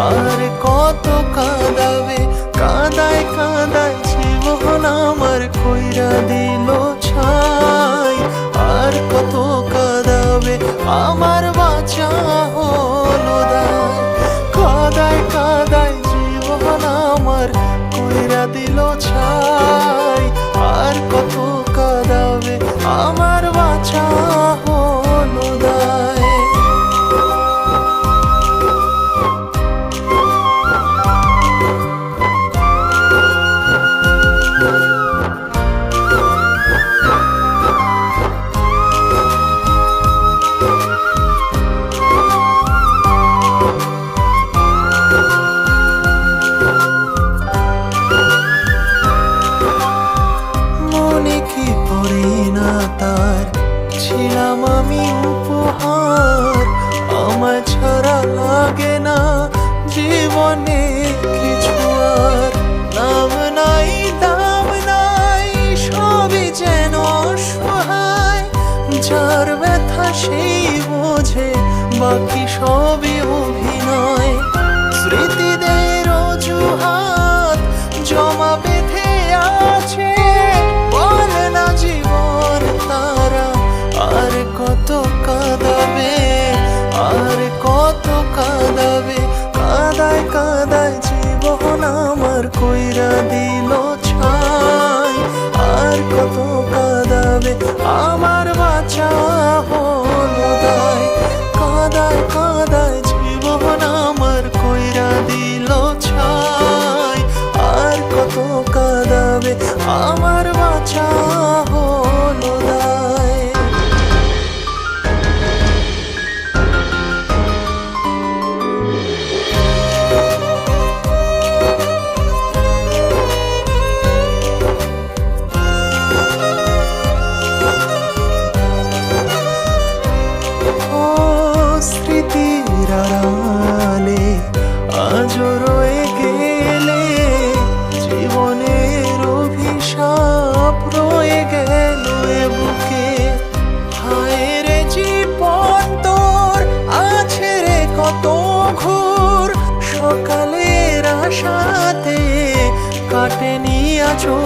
আর কত কাঁদাবে, কাঁদায় কাঁদায় জীবন আমার কইরা দিল ছাই। আর কত কাঁদাবে, আমার বাঁচা হলো দায়। কাঁদায় কাঁদায় জীবন আমার কইরা দিল ছাই। আর কত কাঁদাবে, আমার বাঁচা হলো দায়। তার ছিলাম আমি উপহার, আমার ছাড়া লাগে না জীবনে কিছু আর। নাম নাই দাম নাই সবই যেন অসহায়, যার ব্যথা সেই বোঝে বাকি সবই অভিনয়। স্মৃতিদের অজুহাত জমা বেঁধে আছে, বলে না জীবন তারা আর কত কাঁদাবে, আর কত কাঁদাবে। কাঁদায় কাঁদায় জীবন আমার কইরা দিল ছাই। আর কত কাঁদাবে, আমার বাঁচা হলো দায়। কাঁদায় কাঁদায় জীবন আমার কইরা দিল ছাই। আর কত কাঁদাবে, আমার বাঁচা হলো দায়। স্মৃতির আড়ালে আজও রয়ে গেলে, জীবনের অভিশাপ রয়ে গেল এ বুকে। হায় রে জীবন তোর আছে রে কত ঘোর, সকালের আশাতে কাটেনি আজও।